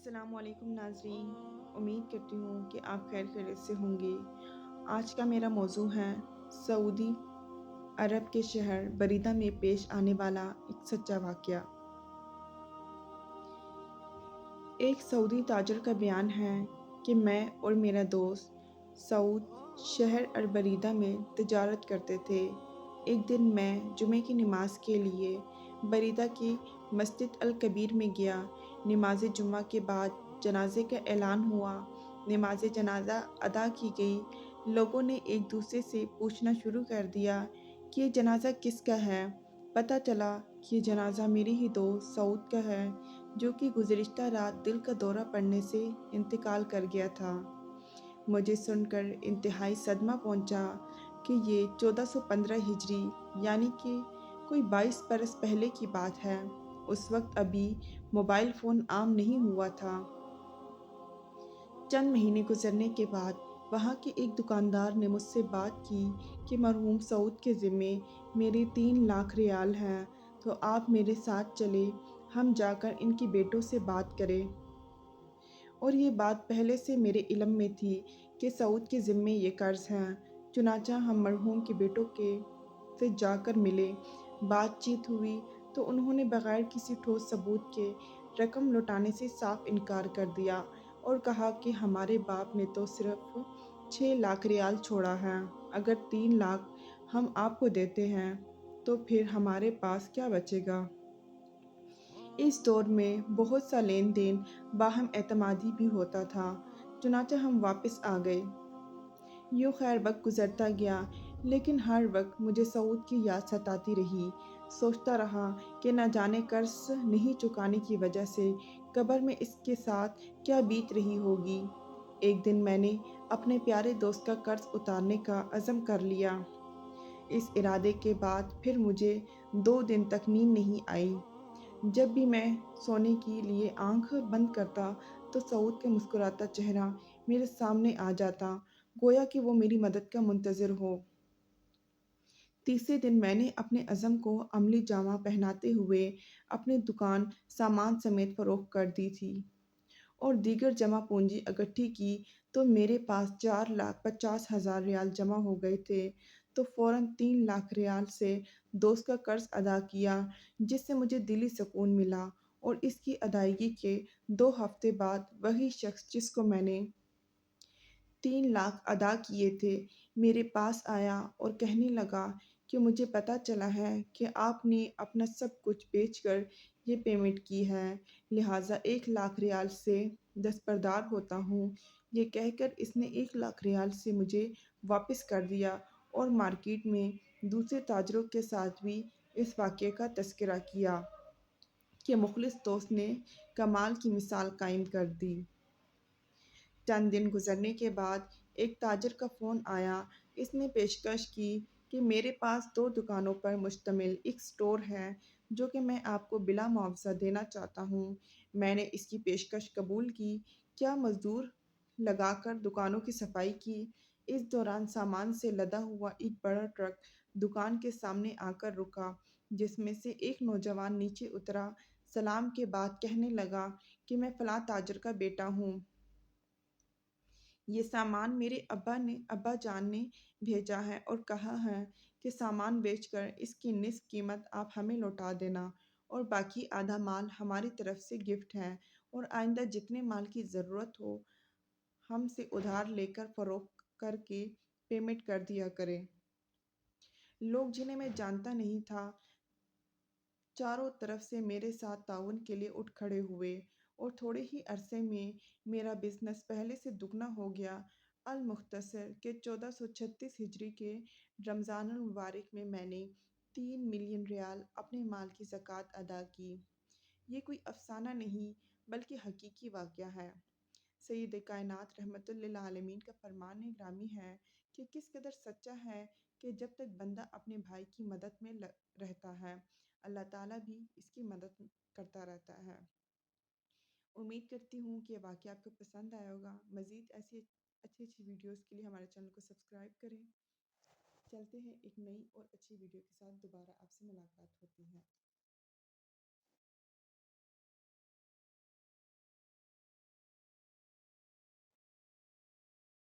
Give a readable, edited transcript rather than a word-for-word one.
السلام علیکم ناظرین، امید کرتی ہوں کہ آپ خیر خیریت سے ہوں گے۔ آج کا میرا موضوع ہے سعودی عرب کے شہر بریدہ میں پیش آنے والا ایک سچا واقعہ۔ ایک سعودی تاجر کا بیان ہے کہ میں اور میرا دوست سعود شہر البریدہ میں تجارت کرتے تھے۔ ایک دن میں جمعے کی نماز کے لیے بریدہ کی مسجد الکبیر میں گیا۔ نماز جمعہ کے بعد جنازے کا اعلان ہوا۔ نماز جنازہ ادا کی گئی۔ لوگوں نے ایک دوسرے سے پوچھنا شروع کر دیا کہ یہ جنازہ کس کا ہے۔ پتہ چلا کہ یہ جنازہ میری ہی دوست سعود کا ہے، جو کہ گزشتہ رات دل کا دورہ پڑنے سے انتقال کر گیا تھا۔ مجھے سن کر انتہائی صدمہ پہنچا کہ یہ 1415 ہجری یعنی کہ کوئی 22 برس پہلے کی بات ہے۔ اس وقت ابھی موبائل فون عام نہیں ہوا تھا۔ چند مہینے گزرنے کے بعد وہاں کے ایک دکاندار نے مجھ سے بات کی کہ مرحوم سعود کے ذمے میرے 3 لاکھ ریال ہیں، تو آپ میرے ساتھ چلیں، ہم جا کر ان کے بیٹوں سے بات کریں۔ اور یہ بات پہلے سے میرے علم میں تھی کہ سعود کے ذمے یہ قرض ہیں۔ چنانچہ ہم مرحوم کے بیٹوں سے جا کر ملے۔ بات چیت ہوئی تو انہوں نے بغیر کسی ٹھوس ثبوت کے رقم لوٹانے سے صاف انکار کر دیا اور کہا کہ ہمارے باپ نے تو صرف 6 لاکھ ریال چھوڑا ہے، اگر 3 لاکھ ہم آپ کو دیتے ہیں تو پھر ہمارے پاس کیا بچے گا۔ اس دور میں بہت سا لین دین باہم اعتمادی بھی ہوتا تھا۔ چنانچہ ہم واپس آ گئے۔ یوں خیر وقت گزرتا گیا، لیکن ہر وقت مجھے سعود کی یاد ستاتی رہی۔ سوچتا رہا کہ نہ جانے قرض نہیں چکانے کی وجہ سے قبر میں اس کے ساتھ کیا بیت رہی ہوگی۔ ایک دن میں نے اپنے پیارے دوست کا قرض اتارنے کا عزم کر لیا۔ اس ارادے کے بعد پھر مجھے 2 دن تک نیند نہیں آئی۔ جب بھی میں سونے کے لیے آنکھ بند کرتا تو سعود کا مسکراتا چہرہ میرے سامنے آ جاتا، گویا کہ وہ میری مدد کا منتظر ہو۔ تیسرے دن میں نے اپنے عزم کو عملی جامہ پہناتے ہوئے اپنی دکان سامان سمیت فروخت کر دی تھی اور دیگر جمع پونجی اکٹھی کی تو میرے پاس 4,50,000 ریال جمع ہو گئے تھے۔ تو فوراً 3 لاکھ ریال سے دوست کا قرض ادا کیا، جس سے مجھے دلی سکون ملا۔ اور اس کی ادائیگی کے 2 ہفتے بعد وہی شخص جس کو میں نے 3 لاکھ ادا کیے تھے میرے پاس آیا اور کہنے لگا کہ مجھے پتہ چلا ہے کہ آپ نے اپنا سب کچھ بیچ کر یہ پیمنٹ کی ہے، لہٰذا 1 لاکھ ریال سے دستبردار ہوتا ہوں۔ یہ کہہ کر اس نے 1 لاکھ ریال سے مجھے واپس کر دیا اور مارکیٹ میں دوسرے تاجروں کے ساتھ بھی اس واقعے کا تذکرہ کیا کہ مخلص دوست نے کمال کی مثال قائم کر دی۔ چند دن گزرنے کے بعد ایک تاجر کا فون آیا۔ اس نے پیشکش کی کہ میرے پاس 2 دکانوں پر مشتمل ایک اسٹور ہے جو کہ میں آپ کو بلا معاوضہ دینا چاہتا ہوں۔ میں نے اس کی پیشکش قبول کی، کیا مزدور لگا کر دکانوں کی صفائی کی۔ اس دوران سامان سے لدا ہوا ایک بڑا ٹرک دکان کے سامنے آ کر رکا، جس میں سے ایک نوجوان نیچے اترا۔ سلام کے بعد کہنے لگا کہ میں فلاں تاجر کا بیٹا ہوں۔ یہ سامان میرے ابا جان نے بھیجا ہے اور کہا ہے کہ سامان بیچ کر اس کی نصف قیمت آپ ہمیں لوٹا دینا اور باقی آدھا مال ہماری طرف سے گفٹ ہے، اور آئندہ جتنے مال کی ضرورت ہو ہم سے ادھار لے کر فروخت کر کے پیمنٹ کر دیا کریں۔ لوگ جنہیں میں جانتا نہیں تھا چاروں طرف سے میرے ساتھ تعاون کے لیے اٹھ کھڑے ہوئے اور تھوڑے ہی عرصے میں میرا بزنس پہلے سے دگنا ہو گیا۔ المختصر کہ 1436 ہجری کے رمضان المبارک میں میں نے 3 ملین ریال اپنے مال کی زکوٰۃ ادا کی۔ یہ کوئی افسانہ نہیں بلکہ حقیقی واقعہ ہے۔ سید کائنات رحمۃ للعالمین کا فرمان گرامی ہے کہ کس قدر سچا ہے کہ جب تک بندہ اپنے بھائی کی مدد میں رہتا ہے، اللہ تعالیٰ بھی اس کی مدد کرتا رہتا ہے۔ امید کرتی ہوں کہ یہ واقعہ آپ کو پسند آیا ہوگا۔ مزید ایسی اچھی ویڈیوز کے لیے ہمارے چینل کو سبسکرائب کریں۔ چلتے ہیں ایک نئی اور اچھی ویڈیو کے ساتھ، دوبارہ آپ سے ملاقات ہوتی ہے۔